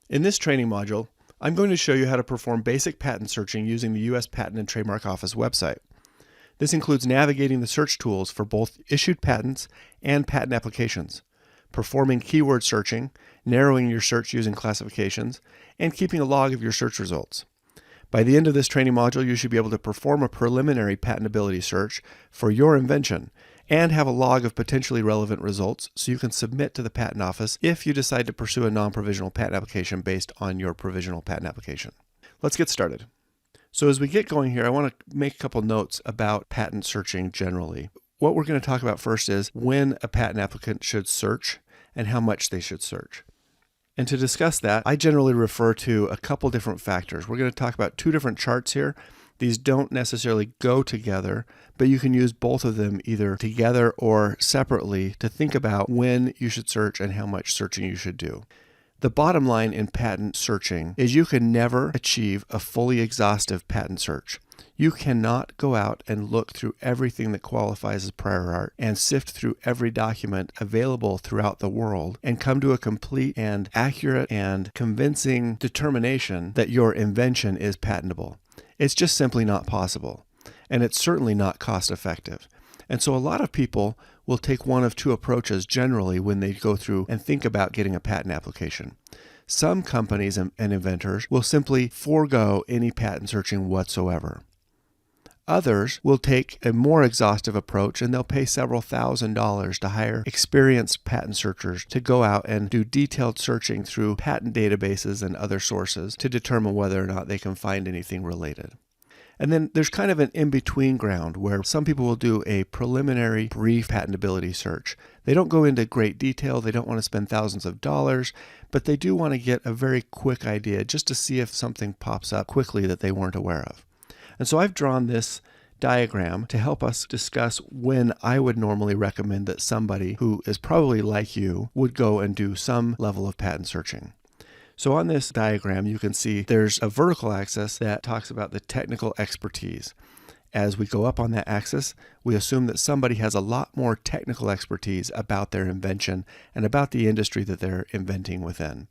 In this training module, I'm going to show you how to perform basic patent searching using the U.S. Patent and Trademark Office website. This includes navigating the search tools for both issued patents and patent applications, performing keyword searching, narrowing your search using classifications, and keeping a log of your search results. By the end of this training module, you should be able to perform a preliminary patentability search for your invention and have a log of potentially relevant results so you can submit to the Patent Office if you decide to pursue a non-provisional patent application based on your provisional patent application. Let's get started. So as we get going here, I want to make a couple notes about patent searching generally. What we're going to talk about first is when a patent applicant should search and how much they should search. And to discuss that, I generally refer to a couple different factors. We're going to talk about two different charts here. These don't necessarily go together, but you can use both of them either together or separately to think about when you should search and how much searching you should do. The bottom line in patent searching is you can never achieve a fully exhaustive patent search. You cannot go out and look through everything that qualifies as prior art and sift through every document available throughout the world and come to a complete and accurate and convincing determination that your invention is patentable. It's just simply not possible, and it's certainly not cost effective. And so a lot of people will take one of two approaches generally when they go through and think about getting a patent application. Some companies and inventors will simply forego any patent searching whatsoever. Others will take a more exhaustive approach and they'll pay several $1,000s to hire experienced patent searchers to go out and do detailed searching through patent databases and other sources to determine whether or not they can find anything related. And then there's kind of an in-between ground where some people will do a preliminary brief patentability search. They don't go into great detail, they don't want to spend thousands of dollars, but they do want to get a very quick idea just to see if something pops up quickly that they weren't aware of. And so I've drawn this diagram to help us discuss when I would normally recommend that somebody who is probably like you would go and do some level of patent searching. So on this diagram, you can see there's a vertical axis that talks about the technical expertise. As we go up on that axis, we assume that somebody has a lot more technical expertise about their invention and about the industry that they're inventing within.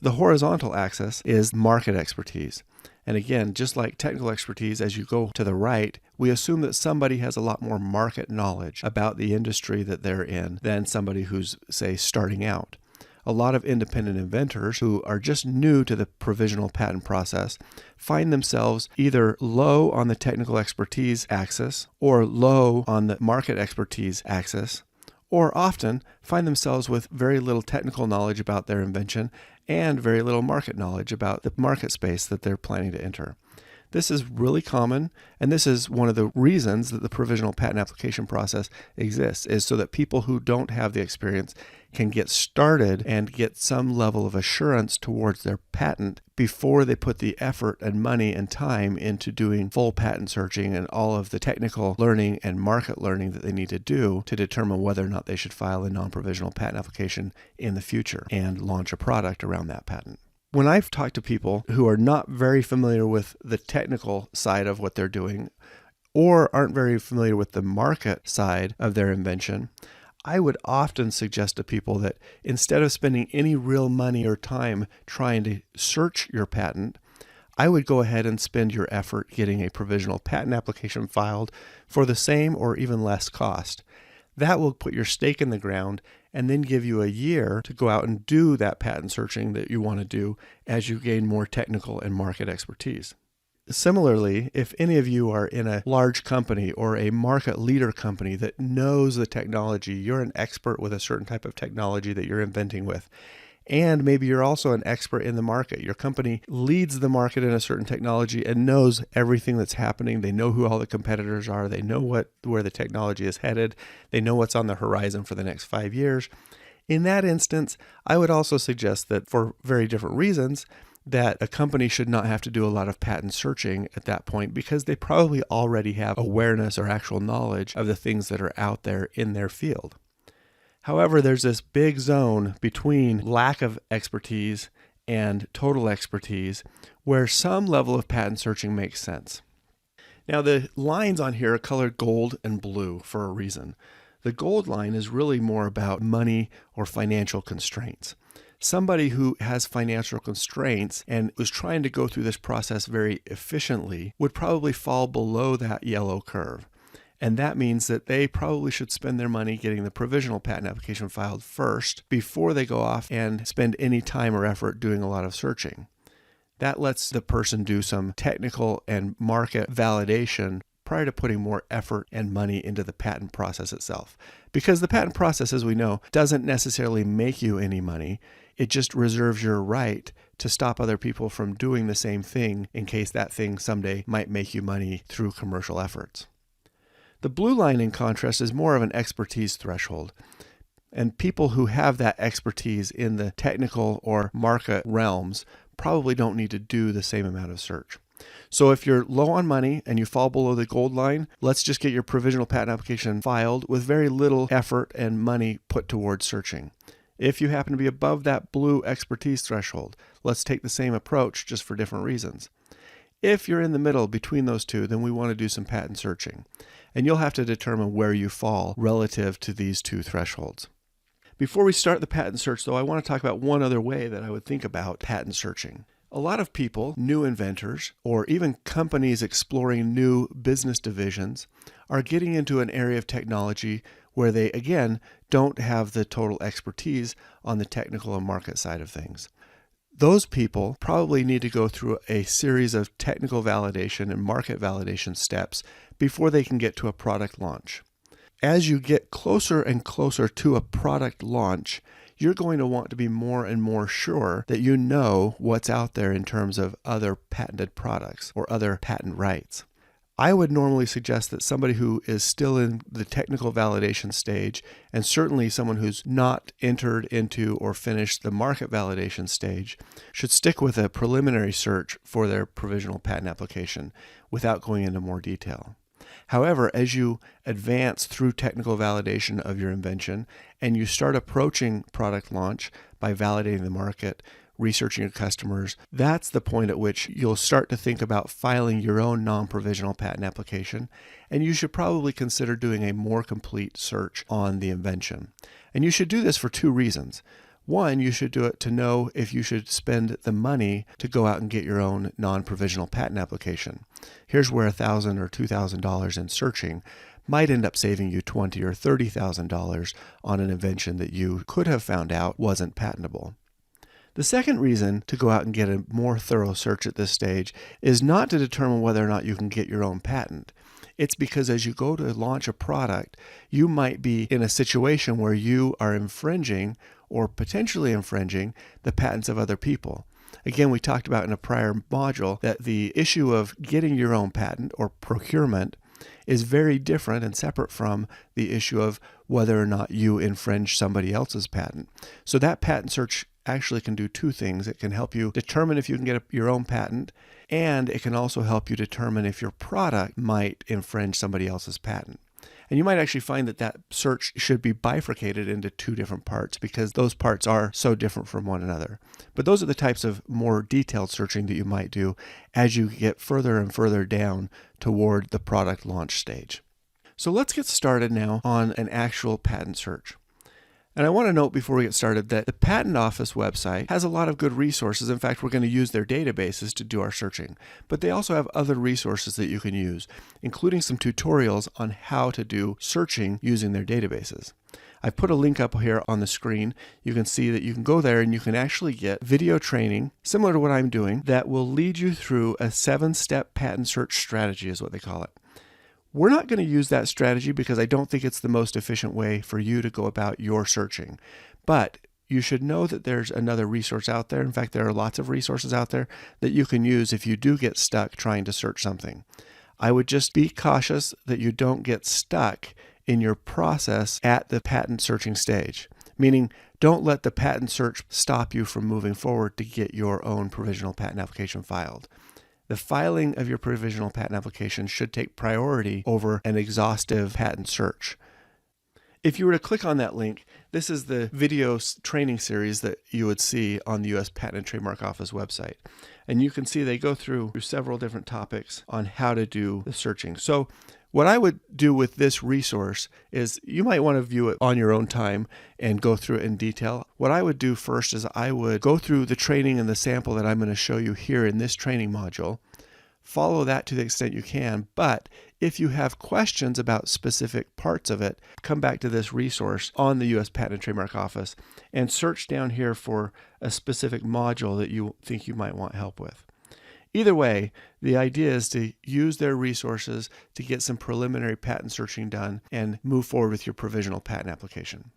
The horizontal axis is market expertise. And again, just like technical expertise, as you go to the right, we assume that somebody has a lot more market knowledge about the industry that they're in than somebody who's, say, starting out. A lot of independent inventors who are just new to the provisional patent process find themselves either low on the technical expertise axis or low on the market expertise axis, or often find themselves with very little technical knowledge about their invention and very little market knowledge about the market space that they're planning to enter. This is really common, and this is one of the reasons that the provisional patent application process exists, is so that people who don't have the experience can get started and get some level of assurance towards their patent before they put the effort and money and time into doing full patent searching and all of the technical learning and market learning that they need to do to determine whether or not they should file a non-provisional patent application in the future and launch a product around that patent. When I've talked to people who are not very familiar with the technical side of what they're doing or aren't very familiar with the market side of their invention, I would often suggest to people that instead of spending any real money or time trying to search your patent, I would go ahead and spend your effort getting a provisional patent application filed for the same or even less cost. That will put your stake in the ground and then give you a year to go out and do that patent searching that you want to do as you gain more technical and market expertise. Similarly, if any of you are in a large company or a market leader company that knows the technology, you're an expert with a certain type of technology that you're inventing with, and maybe you're also an expert in the market. Your company leads the market in a certain technology and knows everything that's happening. They know who all the competitors are. They know where the technology is headed. They know what's on the horizon for the next 5 years. In that instance, I would also suggest that for very different reasons, that a company should not have to do a lot of patent searching at that point because they probably already have awareness or actual knowledge of the things that are out there in their field. However, there's this big zone between lack of expertise and total expertise where some level of patent searching makes sense. Now, the lines on here are colored gold and blue for a reason. The gold line is really more about money or financial constraints. Somebody who has financial constraints and was trying to go through this process very efficiently would probably fall below that yellow curve. And that means that they probably should spend their money getting the provisional patent application filed first before they go off and spend any time or effort doing a lot of searching. That lets the person do some technical and market validation prior to putting more effort and money into the patent process itself. Because the patent process, as we know, doesn't necessarily make you any money. It just reserves your right to stop other people from doing the same thing in case that thing someday might make you money through commercial efforts. The blue line, in contrast, is more of an expertise threshold. And people who have that expertise in the technical or market realms probably don't need to do the same amount of search. So if you're low on money and you fall below the gold line, let's just get your provisional patent application filed with very little effort and money put towards searching. If you happen to be above that blue expertise threshold, let's take the same approach just for different reasons. If you're in the middle between those two, then we want to do some patent searching. And you'll have to determine where you fall relative to these two thresholds. Before we start the patent search, though, I want to talk about one other way that I would think about patent searching. A lot of people, new inventors, or even companies exploring new business divisions, are getting into an area of technology where they, again, don't have the total expertise on the technical and market side of things. Those people probably need to go through a series of technical validation and market validation steps before they can get to a product launch. As you get closer and closer to a product launch, you're going to want to be more and more sure that you know what's out there in terms of other patented products or other patent rights. I would normally suggest that somebody who is still in the technical validation stage, and certainly someone who's not entered into or finished the market validation stage, should stick with a preliminary search for their provisional patent application without going into more detail. However, as you advance through technical validation of your invention and you start approaching product launch by validating the market, researching your customers, that's the point at which you'll start to think about filing your own non-provisional patent application, and you should probably consider doing a more complete search on the invention. And you should do this for two reasons. One, you should do it to know if you should spend the money to go out and get your own non-provisional patent application. Here's where $1,000 or $2,000 in searching might end up saving you $20,000 or $30,000 on an invention that you could have found out wasn't patentable. The second reason to go out and get a more thorough search at this stage is not to determine whether or not you can get your own patent. It's because as you go to launch a product, you might be in a situation where you are infringing or potentially infringing the patents of other people. Again, we talked about in a prior module that the issue of getting your own patent or procurement is very different and separate from the issue of whether or not you infringe somebody else's patent. So that patent search actually can do two things. It can help you determine if you can get your own patent, and it can also help you determine if your product might infringe somebody else's patent. And you might actually find that that search should be bifurcated into two different parts because those parts are so different from one another. But those are the types of more detailed searching that you might do as you get further and further down toward the product launch stage. So let's get started now on an actual patent search. And I want to note before we get started that the Patent Office website has a lot of good resources. In fact, we're going to use their databases to do our searching. But they also have other resources that you can use, including some tutorials on how to do searching using their databases. I've put a link up here on the screen. You can see that you can go there and you can actually get video training similar to what I'm doing that will lead you through a 7-step patent search strategy is what they call it. We're not going to use that strategy because I don't think it's the most efficient way for you to go about your searching. But you should know that there's another resource out there. In fact, there are lots of resources out there that you can use if you do get stuck trying to search something. I would just be cautious that you don't get stuck in your process at the patent searching stage. Meaning, don't let the patent search stop you from moving forward to get your own provisional patent application filed. The filing of your provisional patent application should take priority over an exhaustive patent search. If you were to click on that link, this is the video training series that you would see on the U.S. Patent and Trademark Office website. And you can see they go through several different topics on how to do the searching. So What I would do with this resource is you might want to view it on your own time and go through it in detail. What I would do first is I would go through the training and the sample that I'm going to show you here in this training module. Follow that to the extent you can, but if you have questions about specific parts of it, come back to this resource on the U.S. Patent and Trademark Office and search down here for a specific module that you think you might want help with. Either way, the idea is to use their resources to get some preliminary patent searching done and move forward with your provisional patent application.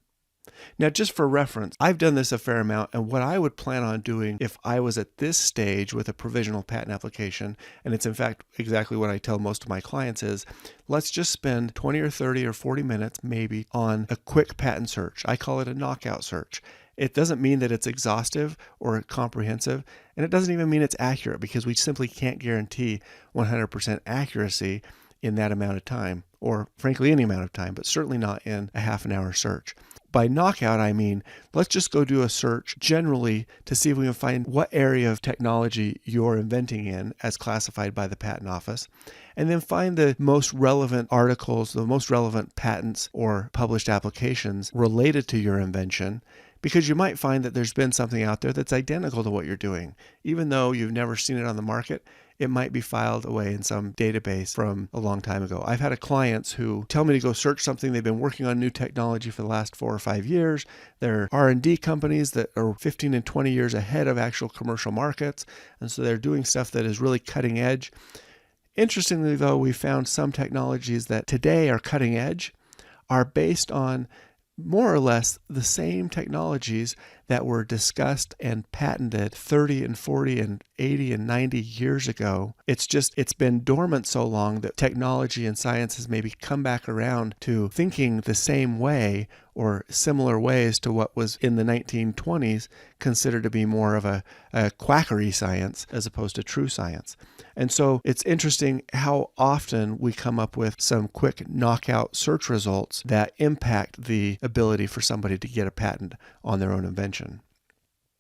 Now, just for reference, I've done this a fair amount, and what I would plan on doing if I was at this stage with a provisional patent application, and it's in fact exactly what I tell most of my clients is, let's just spend 20 or 30 or 40 minutes maybe on a quick patent search. I call it a knockout search. It doesn't mean that it's exhaustive or comprehensive, and it doesn't even mean it's accurate, because we simply can't guarantee 100% accuracy in that amount of time, or frankly any amount of time, but certainly not in a half an hour search. By knockout, I mean, let's just go do a search generally to see if we can find what area of technology you're inventing in as classified by the Patent Office, and then find the most relevant articles, the most relevant patents or published applications related to your invention, because you might find that there's been something out there that's identical to what you're doing. Even though you've never seen it on the market, it might be filed away in some database from a long time ago. I've had clients who tell me to go search something. They've been working on new technology for the last 4 or 5 years. They're R&D companies that are 15 and 20 years ahead of actual commercial markets, and so they're doing stuff that is really cutting edge. Interestingly, though, we found some technologies that today are cutting edge are based on more or less the same technologies that were discussed and patented 30 and 40 and 80 and 90 years ago. It's been dormant so long that technology and science has maybe come back around to thinking the same way or similar ways to what was in the 1920s considered to be more of a quackery science as opposed to true science. And so it's interesting how often we come up with some quick knockout search results that impact the ability for somebody to get a patent on their own invention.